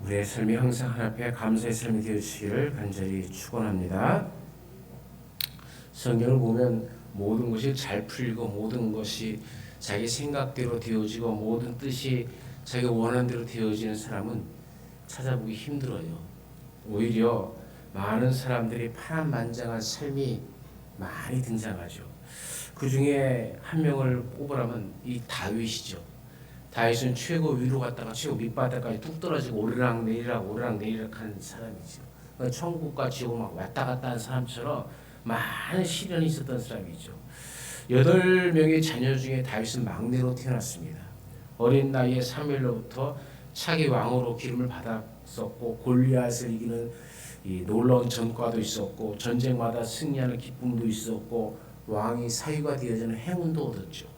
우리의 삶이 항상 하나님 앞에 감사의 삶이 되어주시기를 간절히 축원합니다. 성경을 보면 모든 것이 잘 풀리고 모든 것이 자기 생각대로 되어지고 모든 뜻이 자기가 원하는 대로 되어지는 사람은 찾아보기 힘들어요. 오히려 많은 사람들이 파란만장한 삶이 많이 등장하죠. 그 중에 한 명을 꼽으라면 이 다윗이죠. 다윗은 최고 위로 갔다가 최고 밑바닥까지 뚝 떨어지고 오르락내리락 하는 사람이죠. 천국과 지옥을 막 왔다 갔다 하는 사람처럼 많은 시련이 있었던 사람이죠. 8명의 자녀 중에 다윗은 막내로 태어났습니다. 어린 나이에 사무엘로부터 차기 왕으로 기름을 받았었고 골리앗을 이기는 이 놀라운 전과도 있었고 전쟁마다 승리하는 기쁨도 있었고 왕이 사위가 되어지는 행운도 얻었죠.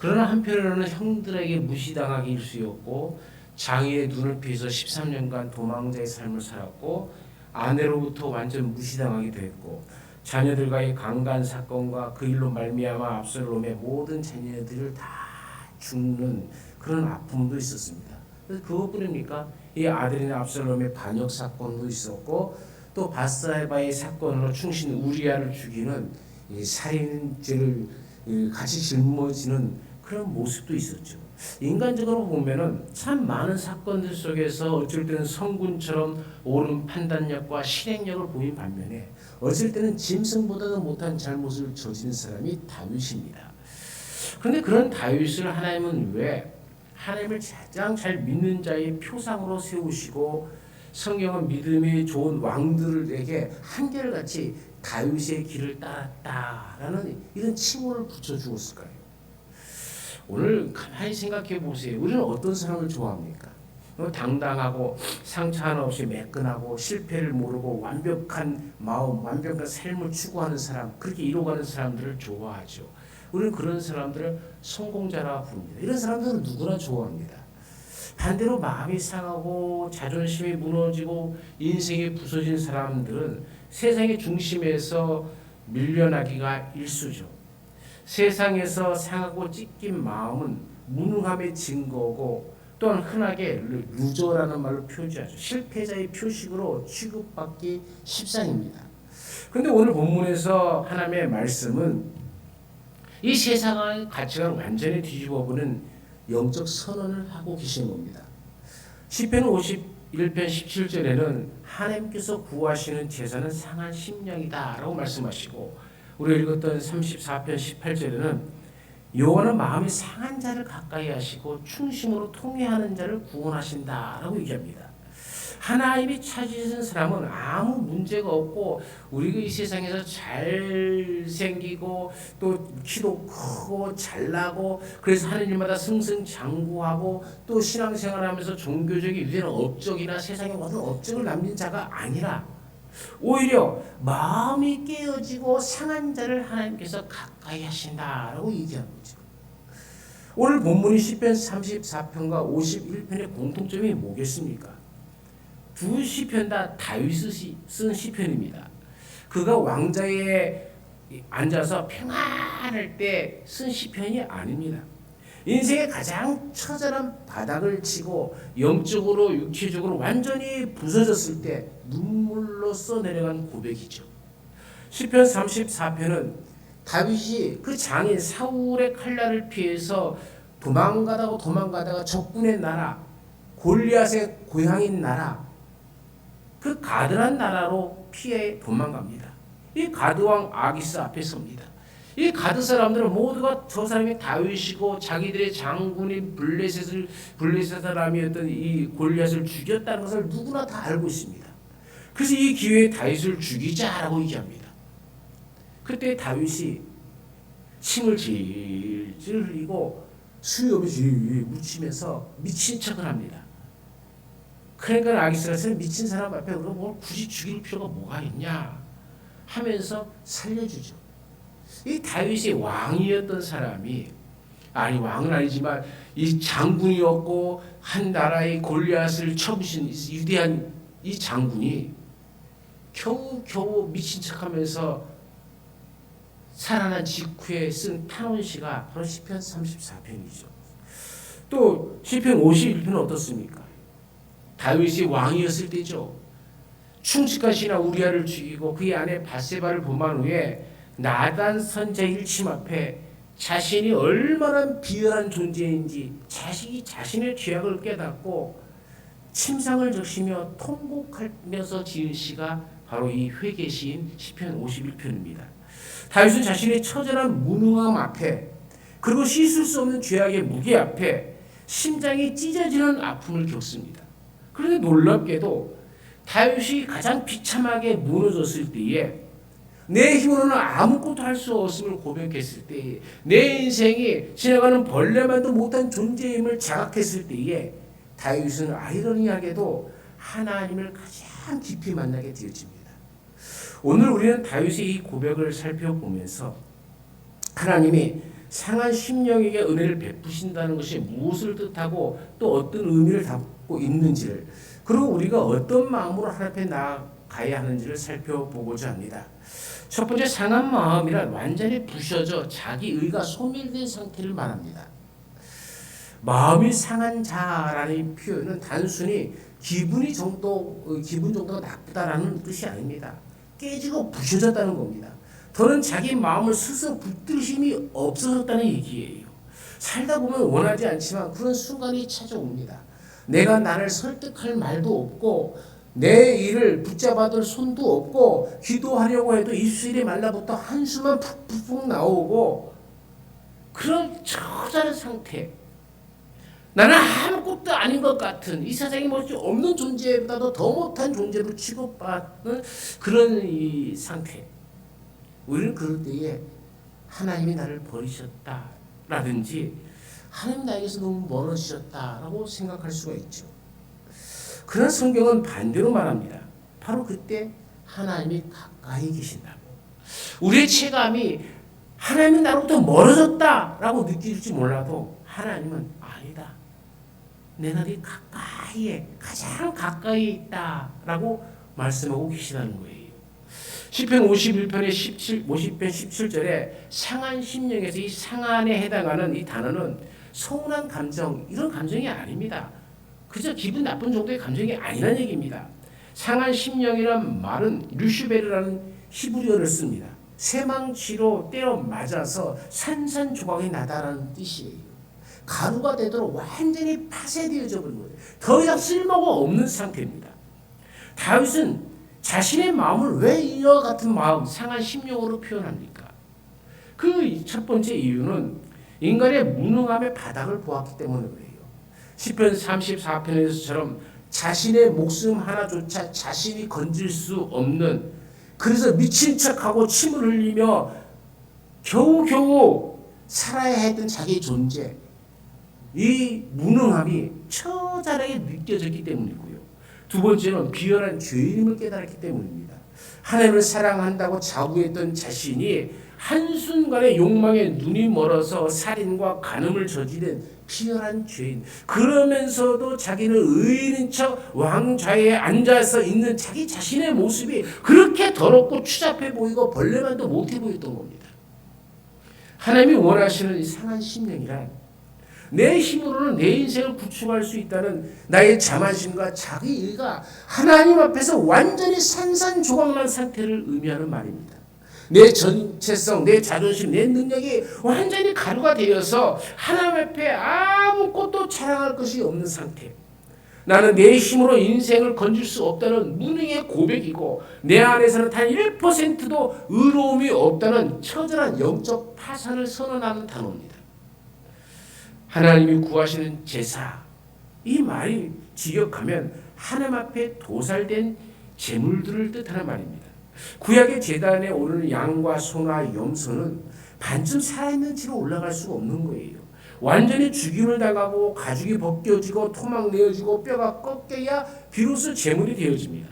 그러나 한편으로는 형들에게 무시당하기 일쑤였고 장애의 눈을 피해서 13년간 도망자의 삶을 살았고 아내로부터 완전 무시당하기도 했고 자녀들과의 강간 사건과 그 일로 말미암아 압살롬의 모든 자녀들을 다 죽는 그런 아픔도 있었습니다. 그래서 그것뿐입니까? 이 아들인 압살롬의 반역 사건도 있었고 또 바스바의 사건으로 충신 우리아를 죽이는 이 살인죄를 같이 짊어지는 그런 모습도 있었죠. 인간적으로 보면은 참 많은 사건들 속에서 어쩔 때는 성군처럼 옳은 판단력과 실행력을 보인 반면에 어쩔 때는 짐승보다도 못한 잘못을 저지른 사람이 다윗입니다. 그런데 그런 다윗을 하나님은 왜 하나님을 가장 잘 믿는 자의 표상으로 세우시고 성경은 믿음이 좋은 왕들에게 한결같이 다윗의 길을 따랐다라는 이런 칭호를 붙여주었을까요? 오늘 가만히 생각해 보세요. 우리는 어떤 사람을 좋아합니까? 당당하고 상처 하나 없이 매끈하고 실패를 모르고 완벽한 마음, 완벽한 삶을 추구하는 사람, 그렇게 이루어가는 사람들을 좋아하죠. 우리는 그런 사람들을 성공자라 부릅니다. 이런 사람들은 누구나 좋아합니다. 반대로 마음이 상하고 자존심이 무너지고 인생이 부서진 사람들은 세상의 중심에서 밀려나기가 일쑤죠. 세상에서 상하고 찢긴 마음은 무능함의 증거고 또한 흔하게 루저라는 말로 표시하죠. 실패자의 표식으로 취급받기 십상입니다. 그런데 오늘 본문에서 하나님의 말씀은 이 세상의 가치관을 완전히 뒤집어보는 영적 선언을 하고 계신 겁니다. 시편 51편 17절에는 하나님께서 구하시는 제사는 상한 심령이다 라고 말씀하시고 우리가 읽었던 34편 18절에는 여호와는 마음이 상한 자를 가까이 하시고 충심으로 통회하는 자를 구원하신다 라고 얘기합니다. 하나님이 찾으신 사람은 아무 문제가 없고 우리가 이 세상에서 잘생기고 또 키도 크고 잘나고 그래서 하느님마다 승승장구하고 또 신앙생활하면서 종교적인 유대한 업적이나 세상에 모든 업적을 남긴 자가 아니라 오히려 마음이 깨어지고 상한 자를 하나님께서 가까이 하신다라고 얘기하는 거죠. 오늘 본문이 시편 34편과 51편의 공통점이 뭐겠습니까? 두 시편 다 다윗이 쓴 시편입니다. 그가 왕좌에 앉아서 평안할 때 쓴 시편이 아닙니다. 인생의 가장 처절한 바닥을 치고 영적으로 육체적으로 완전히 부서졌을 때 눈물로 써내려간 고백이죠. 시편 34편은 다윗이 그 장인 사울의 칼날을 피해서 도망가다가 적군의 나라 골리앗의 고향인 나라 그 가드란 나라로 피해 도망갑니다. 이 가드왕 아기스 앞에 섭니다. 이 가드 사람들은 모두가 저 사람이 다윗이고 자기들의 장군인 블레셋 사람이었던 이 골리앗을 죽였다는 것을 누구나 다 알고 있습니다. 그래서 이 기회에 다윗을 죽이자라고 얘기합니다. 그때 다윗이 침을 질질 흘리고 수염을 질질 묻히면서 미친 척을 합니다. 그러니까 아기스가 미친 사람 앞에 뭘 굳이 죽일 필요가 뭐가 있냐 하면서 살려주죠. 이 다윗이 왕이었던 사람이 왕은 아니지만 이 장군이었고 한 나라의 골리앗을 쳐부신 위대한 이 장군이 겨우 미친 척하면서 살아난 직후에 쓴 탄원시가 바로 시편 34편이죠. 또 시편 51편은 어떻습니까? 다윗이 왕이었을 때죠. 충직한 신하 우리아를 죽이고 그의 아내 바세바를 범한 후에 나단 선지자의 일침 앞에 자신이 얼마나 비열한 존재인지 자신의 죄악을 깨닫고 침상을 적시며 통곡하면서 지은 시가 바로 이 회개시인 시편 51편입니다. 다윗은 자신의 처절한 무능함 앞에 그리고 씻을 수 없는 죄악의 무게 앞에 심장이 찢어지는 아픔을 겪습니다. 그런데 놀랍게도 다윗이 가장 비참하게 무너졌을 때에 내 힘으로는 아무것도 할 수 없음을 고백했을 때에 내 인생이 지나가는 벌레만도 못한 존재임을 자각했을 때에 다윗은 아이러니하게도 하나님을 가장 깊이 만나게 되어집니다. 오늘 우리는 다윗의 이 고백을 살펴보면서 하나님이 상한 심령에게 은혜를 베푸신다는 것이 무엇을 뜻하고 또 어떤 의미를 담고 있는지를 그리고 우리가 어떤 마음으로 하나님 앞에 나아가야 하는지를 살펴보고자 합니다. 첫 번째, 상한 마음이란 완전히 부셔져 자기 의가 소멸된 상태를 말합니다. 마음이 상한 자라는 표현은 단순히 기분 정도가 나쁘다라는 뜻이 아닙니다. 깨지고 부셔졌다는 겁니다. 더는 자기 마음을 스스로 붙들 힘이 없어졌다는 얘기예요. 살다 보면 원하지 않지만 그런 순간이 찾아옵니다. 내가 나를 설득할 말도 없고 내 일을 붙잡아둘 손도 없고 기도하려고 해도 입술이 말라붙어 한숨만 푹푹 나오고 그런 처절한 상태, 나는 아무것도 아닌 것 같은 이 세상에 뭐지 없는 존재보다도 더 못한 존재로 취급받는 그런 이 상태. 우리는 그럴 때에 하나님이 나를 버리셨다라든지 하나님 나에게서 너무 멀어지셨다라고 생각할 수가 있죠. 그러나 성경은 반대로 말합니다. 바로 그때 하나님이 가까이 계신다고. 우리의 체감이 하나님은 나로부터 멀어졌다라고 느낄지 몰라도 하나님은 아니다. 내가 네 가까이에 가장 가까이 있다라고 말씀하고 계시다는 거예요. 시편 51편의 50편 17절에 상한 심령에서 이 상한에 해당하는 이 단어는 서운한 감정 이런 감정이 아닙니다. 그저 기분 나쁜 정도의 감정이 아니라는 얘기입니다. 상한 심령이란 말은 류슈베르라는 히브리어를 씁니다. 쇠망치로 때려 맞아서 산산조각이 나다라는 뜻이에요. 가루가 되도록 완전히 파쇄되어져 버린 거예요. 더 이상 쓸모가 없는 상태입니다. 다윗은 자신의 마음을 왜 이와 같은 마음, 상한 심령으로 표현합니까? 그 첫 번째 이유는 인간의 무능함의 바닥을 보았기 때문에 그래요. 시편 34편에서처럼 자신의 목숨 하나조차 자신이 건질 수 없는, 그래서 미친 척하고 침을 흘리며 겨우겨우 살아야 했던 자기의 존재, 이 무능함이 처절하게 느껴졌기 때문이고요. 두 번째는 비열한 죄인임을 깨달았기 때문입니다. 하나님을 사랑한다고 자부했던 자신이 한순간에 욕망에 눈이 멀어서 살인과 간음을 저지른 비열한 죄인, 그러면서도 자기는 의인인 척 왕좌에 앉아서 있는 자기 자신의 모습이 그렇게 더럽고 추잡해 보이고 벌레만도 못해 보였던 겁니다. 하나님이 원하시는 이 상한 심령이란 내 힘으로는 내 인생을 구축할 수 있다는 나의 자만심과 자기 일가 하나님 앞에서 완전히 산산조각난 상태를 의미하는 말입니다. 내 전체성, 내 자존심, 내 능력이 완전히 가루가 되어서 하나님 앞에 아무것도 자랑할 것이 없는 상태. 나는 내 힘으로 인생을 건질 수 없다는 무능의 고백이고 내 안에서는 단 1%도 의로움이 없다는 처절한 영적 파산을 선언하는 단어입니다. 하나님이 구하시는 제사, 이 말이 직역하면 하나님 앞에 도살된 제물들을 뜻하는 말입니다. 구약의 제단에 오르는 양과 소나 염소는 반쯤 살아있는 채로 올라갈 수가 없는 거예요. 완전히 죽임을 당하고 가죽이 벗겨지고 토막 내어지고 뼈가 꺾여야 비로소 제물이 되어집니다.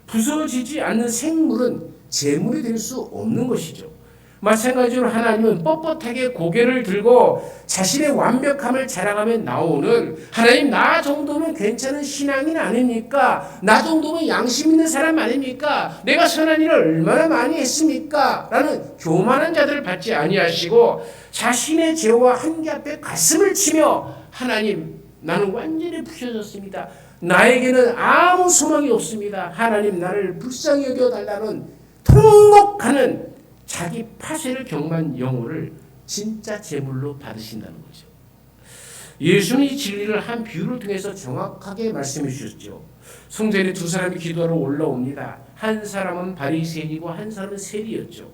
부서지지 않는 생물은 제물이 될 수 없는 것이죠. 마찬가지로 하나님은 뻣뻣하게 고개를 들고 자신의 완벽함을 자랑하며 나오는, 하나님 나 정도면 괜찮은 신앙인 아닙니까? 나 정도면 양심 있는 사람 아닙니까? 내가 선한 일을 얼마나 많이 했습니까? 라는 교만한 자들을 받지 아니하시고 자신의 죄와 한계 앞에 가슴을 치며 하나님 나는 완전히 부셔졌습니다. 나에게는 아무 소망이 없습니다. 하나님 나를 불쌍히 여겨달라는 통곡하는 자기 파쇄를 경험한 영혼을 진짜 제물로 받으신다는 거죠. 예수는 이 진리를 한 비유를 통해서 정확하게 말씀해 주셨죠. 성전에 두 사람이 기도하러 올라옵니다. 한 사람은 바리새인이고 한 사람은 세리였죠.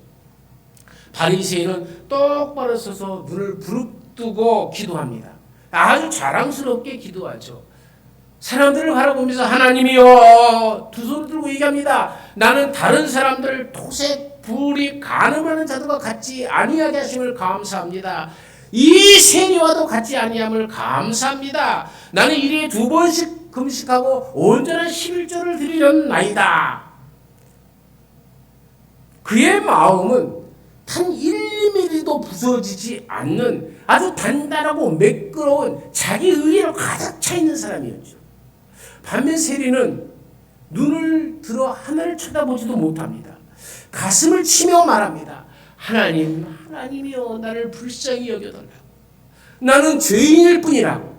바리새인은 똑바로 서서 눈을 부릅뜨고 기도합니다. 아주 자랑스럽게 기도하죠. 사람들을 바라보면서 하나님이여 두 손을 들고 얘기합니다. 나는 다른 사람들 토색, 불이, 간음하는 자들과 같이 아니하게 하심을 감사합니다. 이 세리와도 같이 아니함을 감사합니다. 나는 일일에 2번씩 금식하고 온전한 11조를 드리려나이다. 그의 마음은 단 1mm도 부서지지 않는 아주 단단하고 매끄러운 자기 의의로 가득 차 있는 사람이었죠. 반면 세리는 눈을 들어 하늘을 쳐다보지도 못합니다. 가슴을 치며 말합니다. 하나님이여 나를 불쌍히 여겨달라고. 나는 죄인일 뿐이라고.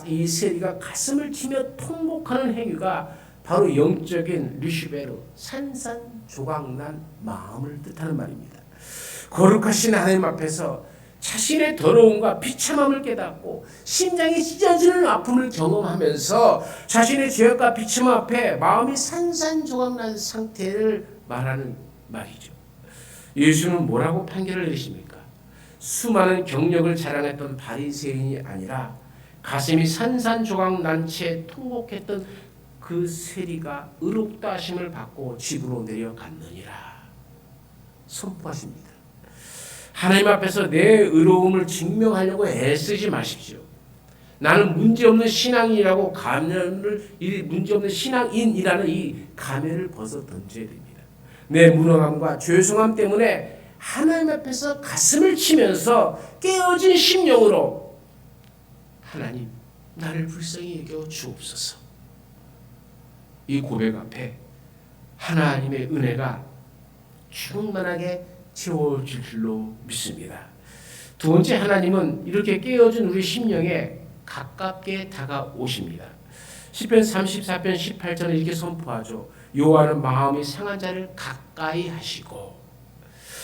이 세리가 가슴을 치며 통곡하는 행위가 바로 영적인 르시베르, 산산조각난 마음을 뜻하는 말입니다. 거룩하신 하나님 앞에서 자신의 더러움과 비참함을 깨닫고 심장이 찢어지는 아픔을 경험하면서 자신의 죄악과 비참함 앞에 마음이 산산조각난 상태를 말하는 말이죠. 예수는 뭐라고 판결을 내리십니까? 수많은 경력을 자랑했던 바리새인이 아니라 가슴이 산산조각난 채 통곡했던 그 세리가 의롭다 하심을 받고 집으로 내려갔느니라 선포하십니다. 하나님 앞에서 내 의로움을 증명하려고 애쓰지 마십시오. 나는 문제없는 신앙인이라고 문제없는 신앙인이라는 이 가면을 벗어 던져야 됩니다. 내 무능함과 죄송함 때문에 하나님 앞에서 가슴을 치면서 깨어진 심령으로 하나님 나를 불쌍히 여겨 주옵소서. 이 고백 앞에 하나님의 은혜가 충만하게 채워질 줄로 믿습니다. 두 번째, 하나님은 이렇게 깨어진 우리 심령에 가깝게 다가오십니다. 시편 34편 18절에 이렇게 선포하죠. 여호와는 마음이 상한 자를 가까이 하시고.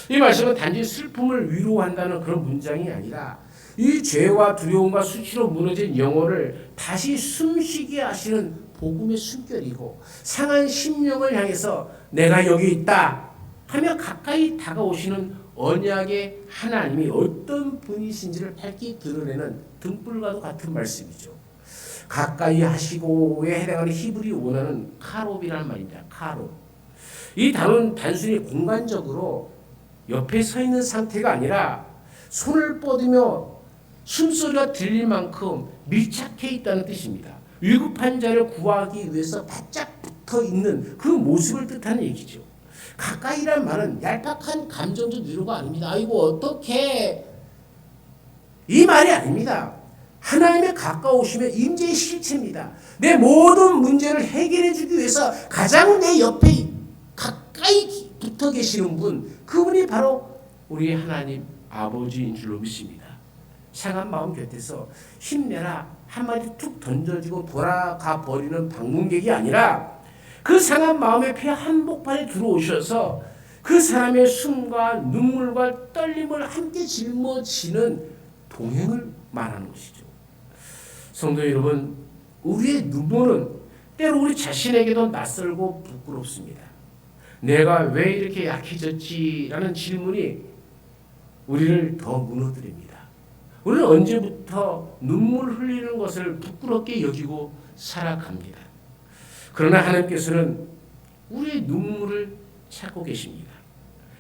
이 말씀은 단지 슬픔을 위로한다는 그런 문장이 아니라 이 죄와 두려움과 수치로 무너진 영혼을 다시 숨쉬게 하시는 복음의 숨결이고, 상한 심령을 향해서 내가 여기 있다 하며 가까이 다가오시는 언약의 하나님이 어떤 분이신지를 밝히 드러내는 등불과도 같은 말씀이죠. 가까이 하시고에 해당하는 히브리 원어는 카롭이라는 말입니다. 카롭. 이 단어는 단순히 공간적으로 옆에 서 있는 상태가 아니라 손을 뻗으며 숨소리가 들릴 만큼 밀착해 있다는 뜻입니다. 위급한 자를 구하기 위해서 바짝 붙어 있는 그 모습을 뜻하는 얘기죠. 가까이란 말은 얄팍한 감정적 위로가 아닙니다. 아이고 어떡해, 이 말이 아닙니다. 하나님의 가까우시면 임재의 실체입니다. 내 모든 문제를 해결해 주기 위해서 가장 내 옆에 가까이 붙어 계시는 분, 그분이 바로 우리 하나님 아버지인 줄로 믿습니다. 상한 마음 곁에서 힘내라 한마디 툭 던져지고 돌아가 버리는 방문객이 아니라 그 상한 마음의 피 한복판에 들어오셔서 그 사람의 숨과 눈물과 떨림을 함께 짊어지는 동행을 말하는 것이죠. 성도 여러분, 우리의 눈물은 때로 우리 자신에게도 낯설고 부끄럽습니다. 내가 왜 이렇게 약해졌지라는 질문이 우리를 더 무너뜨립니다. 우리는 언제부터 눈물 흘리는 것을 부끄럽게 여기고 살아갑니다. 그러나 하나님께서는 우리의 눈물을 찾고 계십니다.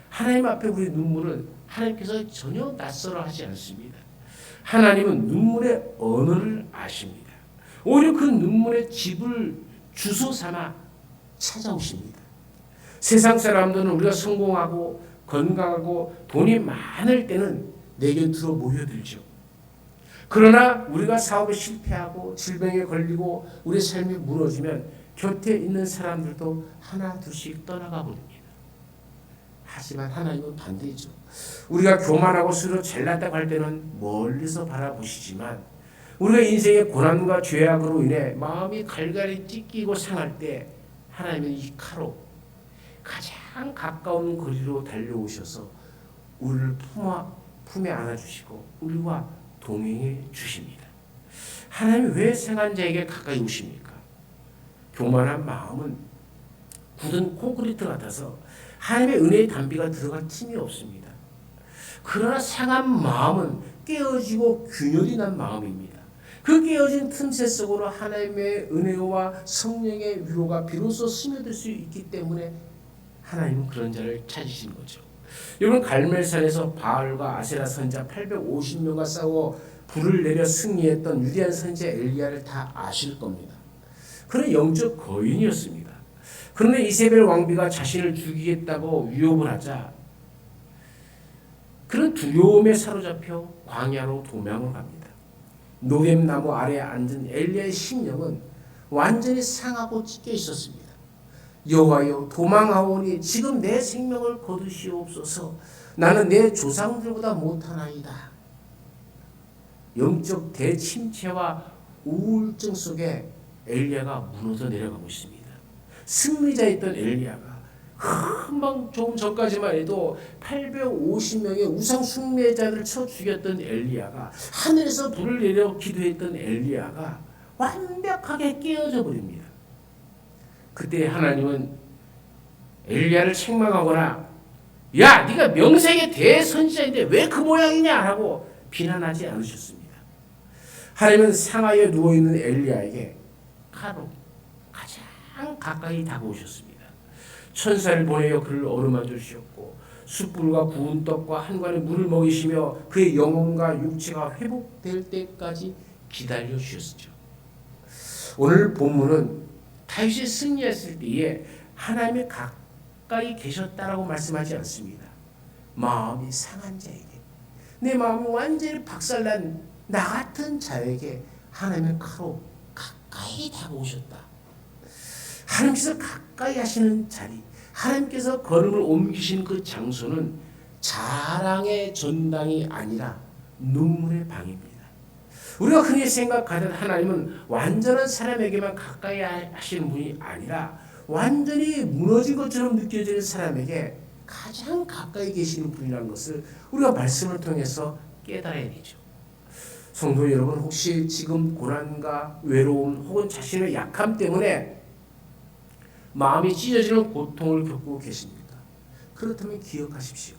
하나님 앞에 우리의 눈물은 하나님께서 전혀 낯설어 하지 않습니다. 하나님은 눈물의 언어를 아십니다. 오히려 그 눈물의 집을 주소 삼아 찾아오십니다. 세상 사람들은 우리가 성공하고 건강하고 돈이 많을 때는 내 곁으로 모여들죠. 그러나 우리가 사업에 실패하고 질병에 걸리고 우리 삶이 무너지면 곁에 있는 사람들도 하나 둘씩 떠나가 버립니다. 하지만 하나님은 반대죠. 우리가 교만하고 스스로 잘났다고 할 때는 멀리서 바라보시지만 우리가 인생의 고난과 죄악으로 인해 마음이 갈갈이 찢기고 상할 때 하나님은 이 칼로 가장 가까운 거리로 달려오셔서 우리를 품에 안아주시고 우리와 동행해 주십니다. 하나님이 왜 상한 자에게 가까이 오십니까? 교만한 마음은 굳은 콘크리트 같아서 하나님의 은혜의 담비가 들어갈 틈이 없습니다. 그러나 상한 마음은 깨어지고 균열이 난 마음입니다. 그 깨어진 틈새 속으로 하나님의 은혜와 성령의 위로가 비로소 스며들 수 있기 때문에 하나님은 그런 자를 찾으신 거죠. 여러분, 갈멜산에서 바알과 아세라 선자 850명과 싸워 불을 내려 승리했던 위대한 선지자 엘리야를 다 아실 겁니다. 그는 영적 거인이었습니다. 그런데 이세벨 왕비가 자신을 죽이겠다고 위협을 하자 그는 두려움에 사로잡혀 광야로 도망을 갑니다. 노뎀나무 아래에 앉은 엘리야의 심령은 완전히 상하고 찢겨 있었습니다. 여호와여, 도망하오니 지금 내 생명을 거두시옵소서. 나는 내 조상들보다 못하나이다. 영적 대침체와 우울증 속에 엘리야가 무너져 내려가고 있습니다. 승리자였던 엘리야가 금방 조금 전까지만 해도 850명의 우상 숭배자들을 쳐 죽였던 엘리야가, 하늘에서 불을 내려 기도했던 엘리야가 완벽하게 깨어져 버립니다. 그때 하나님은 엘리야를 책망하거나 야, 네가 명색의 대선지자인데 왜 그 모양이냐 하고 비난하지 않으셨습니다. 하나님은 상하에 누워있는 엘리야에게 칼로 가장 가까이 다가오셨습니다. 천사를 보내어 그를 어루만져 주셨고 숯불과 구운 떡과 한 관의 물을 먹이시며 그의 영혼과 육체가 회복될 때까지 기다려 주셨죠. 오늘 본문은 다윗이 승리했을 때에 하나님이 가까이 계셨다라고 말씀하지 않습니다. 마음이 상한 자에게, 내 마음이 완전히 박살난 나 같은 자에게 하나님의 칼로 가까이 다가오셨다. 하나님께서 가까이 하시는 자리, 하나님께서 걸음을 옮기신 그 장소는 자랑의 전당이 아니라 눈물의 방입니다. 우리가 흔히 생각하는 하나님은 완전한 사람에게만 가까이 하시는 분이 아니라 완전히 무너진 것처럼 느껴지는 사람에게 가장 가까이 계시는 분이라는 것을 우리가 말씀을 통해서 깨달아야 되죠. 성도 여러분, 혹시 지금 고난과 외로움 혹은 자신의 약함 때문에 마음이 찢어지는 고통을 겪고 계십니까? 그렇다면 기억하십시오.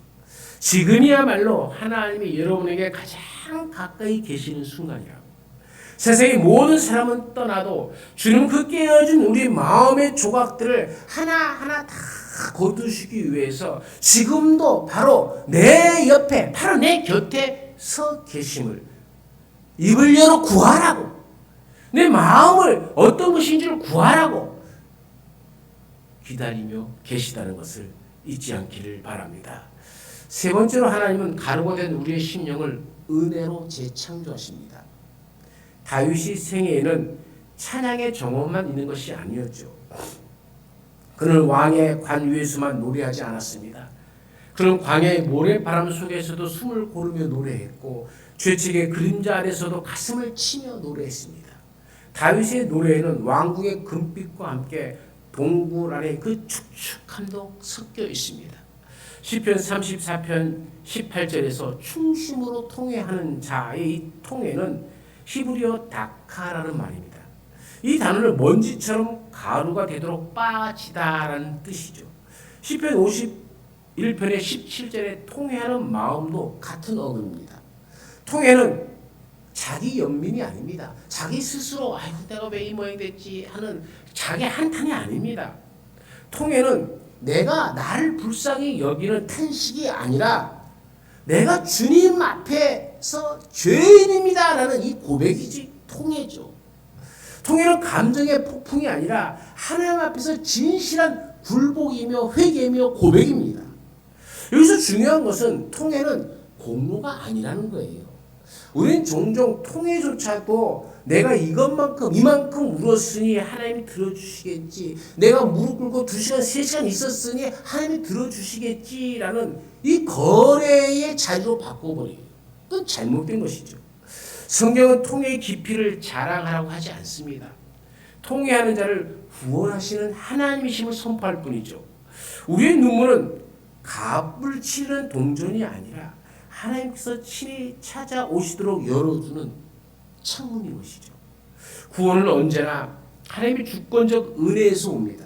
지금이야말로 하나님이 여러분에게 가장 가까이 계시는 순간이라고. 세상의 모든 사람은 떠나도 주는 그 깨어진 우리 마음의 조각들을 하나하나 다 거두시기 위해서 지금도 바로 내 옆에, 바로 내 곁에 서 계심을, 입을 열어 구하라고, 내 마음을 어떤 것인지를 구하라고 기다리며 계시다는 것을 잊지 않기를 바랍니다. 세 번째로 하나님은 가루가 된 우리의 심령을 은혜로 재창조하십니다. 다윗이 생애에는 찬양의 정원만 있는 것이 아니었죠. 그는 왕의 관 위에서만 노래하지 않았습니다. 그는 광야의 모래바람 속에서도 숨을 고르며 노래했고 죄책의 그림자 아래서도 가슴을 치며 노래했습니다. 다윗의 노래에는 왕궁의 금빛과 함께 동굴 안에 그 축축함도 섞여 있습니다. 시편 34편 18절에서 충심으로 통회하는 자의 이 통회는 히브리어 다카라는 말입니다. 이 단어는 먼지처럼 가루가 되도록 빠지다라는 뜻이죠. 시편 51편의 17절에 통회하는 마음도 같은 어근입니다. 통회는 자기 연민이 아닙니다. 자기 스스로 아이고 내가 왜 이 모양이 됐지 하는 자기 한탄이 아닙니다. 통회는 내가 나를 불쌍히 여기는 탄식이 아니라 내가 주님 앞에서 죄인입니다 라는 이 고백이지 통회죠. 통회는 감정의 폭풍이 아니라 하나님 앞에서 진실한 굴복이며 회개며 고백입니다. 여기서 중요한 것은 통회는 공로가 아니라는 거예요. 우리는 종종 통회조차도 내가 이만큼 울었으니 하나님이 들어주시겠지, 내가 무릎 꿇고 2시간 3시간 있었으니 하나님이 들어주시겠지라는 이 거래의 자리로 바꿔버려요. 그건 잘못된 것이죠. 성경은 통회의 깊이를 자랑하라고 하지 않습니다. 통회하는 자를 구원하시는 하나님이심을 선포할 뿐이죠. 우리의 눈물은 값을 치르는 동전이 아니라 하나님께서 친히 찾아오시도록 열어주는 창문인 것이죠. 구원은 언제나 하나님의 주권적 은혜에서 옵니다.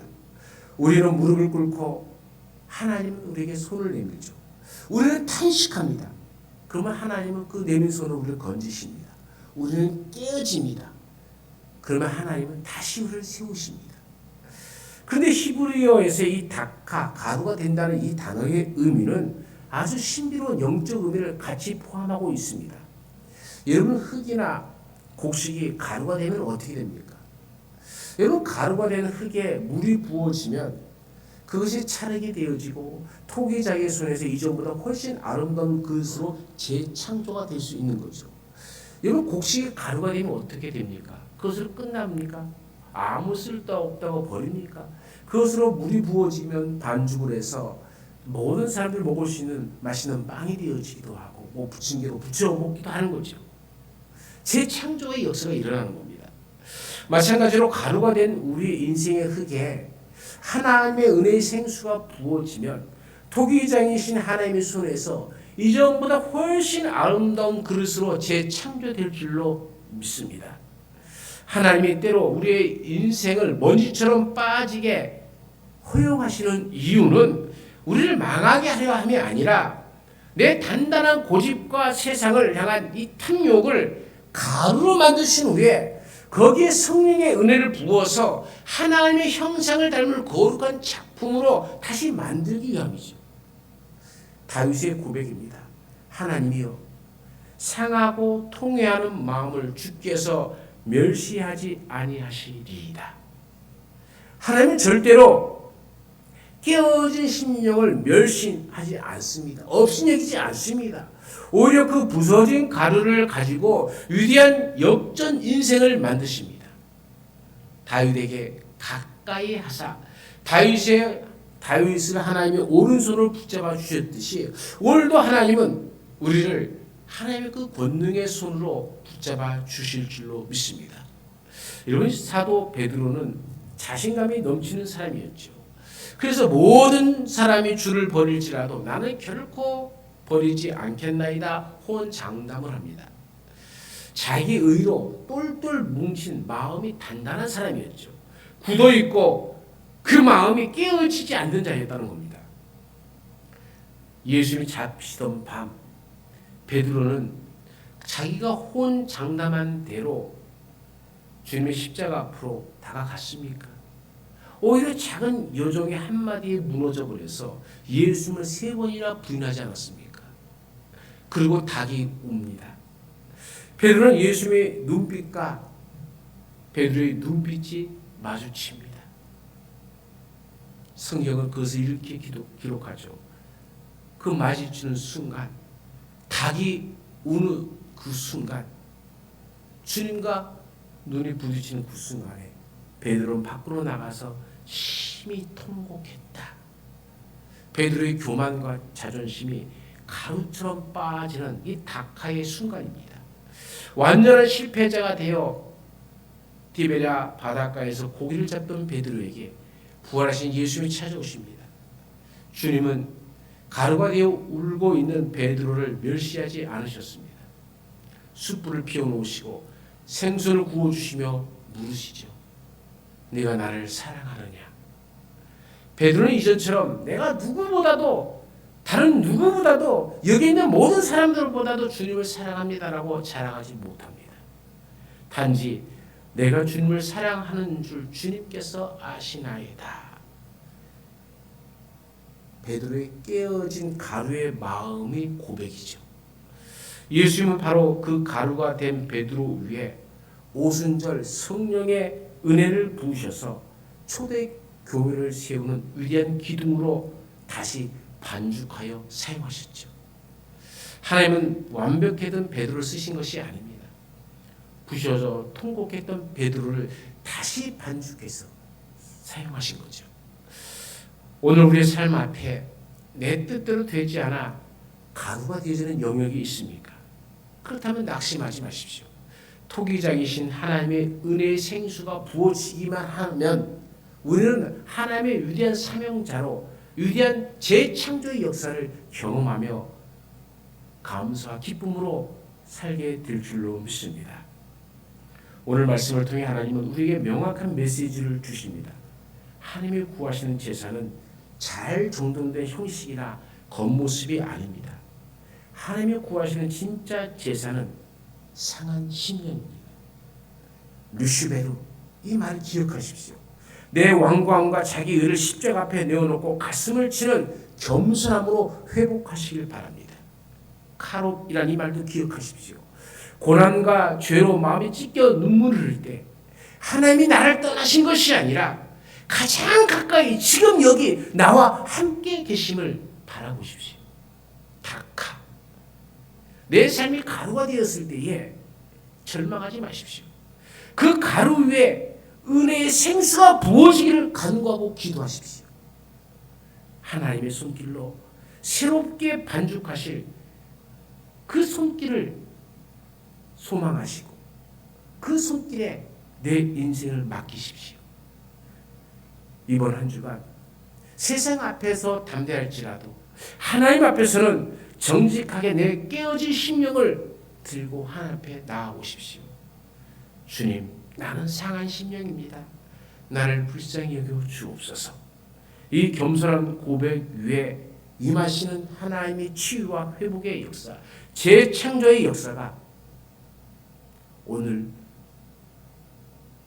우리는 무릎을 꿇고 하나님은 우리에게 손을 내밀죠. 우리는 탄식합니다. 그러면 하나님은 그 내민 손을 우리를 건지십니다. 우리는 깨어집니다. 그러면 하나님은 다시 우리를 세우십니다. 그런데 히브리어에서 이 다카, 가루가 된다는 이 단어의 의미는 아주 신비로운 영적 의미를 같이 포함하고 있습니다. 여러분, 흙이나 곡식이 가루가 되면 어떻게 됩니까? 여러분, 가루가 된 흙에 물이 부어지면 그것이 차르게 되어지고 토기자의 손에서 이전보다 훨씬 아름다운 그릇으로 재창조가 될 수 있는 거죠. 여러분, 곡식이 가루가 되면 어떻게 됩니까? 그것으로 끝납니까? 아무 쓸데없다고 버립니까? 그것으로 물이 부어지면 반죽을 해서 모든 사람들이 먹을 수 있는 맛있는 빵이 되어지기도 하고 뭐 부침개로 부쳐 먹기도 하는 거죠. 재창조의 역사가 일어나는 겁니다. 마찬가지로 가루가 된 우리 인생의 흙에 하나님의 은혜의 생수가 부어지면 토기장이신 하나님의 손에서 이전보다 훨씬 아름다운 그릇으로 재창조될 줄로 믿습니다. 하나님이 때로 우리의 인생을 먼지처럼 빠지게 허용하시는 이유는 우리를 망하게 하려 함이 아니라 내 단단한 고집과 세상을 향한 이 탐욕을 가루로 만드신 후에 거기에 성령의 은혜를 부어서 하나님의 형상을 닮은 거룩한 작품으로 다시 만들기 위함이죠. 다윗의 고백입니다. 하나님이여, 상하고 통회하는 마음을 주께서 멸시하지 아니하시리이다. 하나님은 절대로 깨어진 심령을 멸시하지 않습니다. 없인 여기지 않습니다. 오히려 그 부서진 가루를 가지고 위대한 역전 인생을 만드십니다. 다윗에게 가까이 하사 다윗을 하나님의 오른손을 붙잡아 주셨듯이 오늘도 하나님은 우리를 하나님의 그 권능의 손으로 붙잡아 주실 줄로 믿습니다. 여러분, 사도 베드로는 자신감이 넘치는 사람이었죠. 그래서 모든 사람이 주를 버릴지라도 나는 결코 버리지 않겠나이다 호언장담을 합니다. 자기 의로 똘똘 뭉친 마음이 단단한 사람이었죠. 굳어있고 그 마음이 깨어지지 않는 자였다는 겁니다. 예수님이 잡히던 밤 베드로는 자기가 호언장담한 대로 주님의 십자가 앞으로 다가갔습니까? 오히려 작은 여종의 한마디에 무너져 버려서 예수님을 3번이나 부인하지 않았습니까? 그리고 닭이 옵니다. 베드로는 예수님의 눈빛과 베드로의 눈빛이 마주칩니다. 성경은 그것을 이렇게 기록하죠. 그 마주치는 순간, 닭이 우는 그 순간, 주님과 눈이 부딪히는 그 순간에 베드로는 밖으로 나가서 심히 통곡했다. 베드로의 교만과 자존심이 가루처럼 빠지는 이 다카의 순간입니다. 완전한 실패자가 되어 디베랴 바닷가에서 고기를 잡던 베드로에게 부활하신 예수님이 찾아오십니다. 주님은 가루가 되어 울고 있는 베드로를 멸시하지 않으셨습니다. 숯불을 피워놓으시고 생선을 구워주시며 물으시죠. 네가 나를 사랑하느냐? 베드로는 이전처럼 내가 누구보다도 다른 누구보다도 여기 있는 모든 사람들보다도 주님을 사랑합니다라고 자랑하지 못합니다. 단지 내가 주님을 사랑하는 줄 주님께서 아시나이다. 베드로의 깨어진 가루의 마음이 고백이죠. 예수님은 바로 그 가루가 된 베드로 위에 오순절 성령의 은혜를 부으셔서 초대 교회를 세우는 위대한 기둥으로 다시 반죽하여 사용하셨죠. 하나님은 완벽했던 베드로를 쓰신 것이 아닙니다. 부셔져 통곡했던 베드로를 다시 반죽해서 사용하신 거죠. 오늘 우리의 삶 앞에 내 뜻대로 되지 않아 가루가 되어지는 영역이 있습니까? 그렇다면 낙심하지 마십시오. 토기장이신 하나님의 은혜의 생수가 부어지기만 하면 우리는 하나님의 위대한 사명자로 위대한 재창조의 역사를 경험하며 감사와 기쁨으로 살게 될 줄로 믿습니다. 오늘 말씀을 통해 하나님은 우리에게 명확한 메시지를 주십니다. 하나님이 구하시는 제사는 잘 정돈된 형식이나 겉모습이 아닙니다. 하나님이 구하시는 진짜 제사는 상한 심령입니다. 르슈베르, 이 말을 기억하십시오. 내 왕과 자기 의를 십자가 앞에 내어놓고 가슴을 치는 겸손함으로 회복하시길 바랍니다. 카롭이란 이 말도 기억하십시오. 고난과 죄로 마음이 찢겨 눈물을 흘릴 때 하나님이 나를 떠나신 것이 아니라 가장 가까이 지금 여기 나와 함께 계심을 바라보십시오. 다카. 내 삶이 가루가 되었을 때에 절망하지 마십시오. 그 가루 위에 은혜의 생수가 부어지기를 간구하고 기도하십시오. 하나님의 손길로 새롭게 반죽하실 그 손길을 소망하시고 그 손길에 내 인생을 맡기십시오. 이번 한 주간 세상 앞에서 담대할지라도 하나님 앞에서는 정직하게 내 깨어진 심령을 들고 하나님 앞에 나아오십시오. 주님, 나는 상한 심령입니다. 나를 불쌍히 여겨 주옵소서. 이 겸손한 고백 위에 임하시는 하나님의 치유와 회복의 역사, 재창조의 역사가 오늘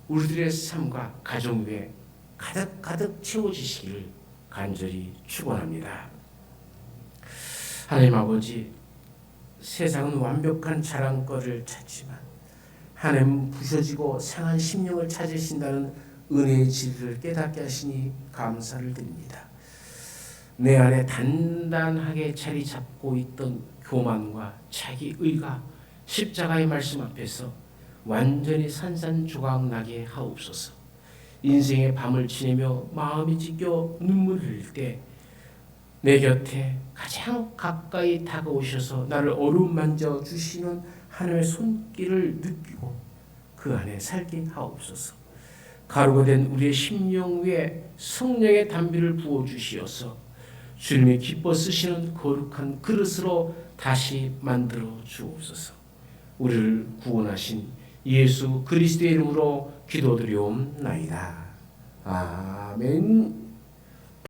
우리들의 삶과 가정 위에 가득 채워지시기를 간절히 축원합니다. 하나님 아버지, 세상은 완벽한 자랑거리를 찾지만 하나님은 부셔지고 상한 심령을 찾으신다는 은혜의 진리를 깨닫게 하시니 감사를 드립니다. 내 안에 단단하게 자리 잡고 있던 교만과 자기의가 십자가의 말씀 앞에서 완전히 산산조각나게 하옵소서. 인생의 밤을 지내며 마음이 찢겨 눈물을 흘릴 때 내 곁에 가장 가까이 다가오셔서 나를 어루만져 주시는 하나님의 손길을 느끼고 그 안에 살게 하옵소서. 가루가 된 우리의 심령 위에 성령의 담비를 부어주시어서 주님이 기뻐 쓰시는 거룩한 그릇으로 다시 만들어 주옵소서. 우리를 구원하신 예수 그리스도의 이름으로 기도드리옵나이다. 아멘.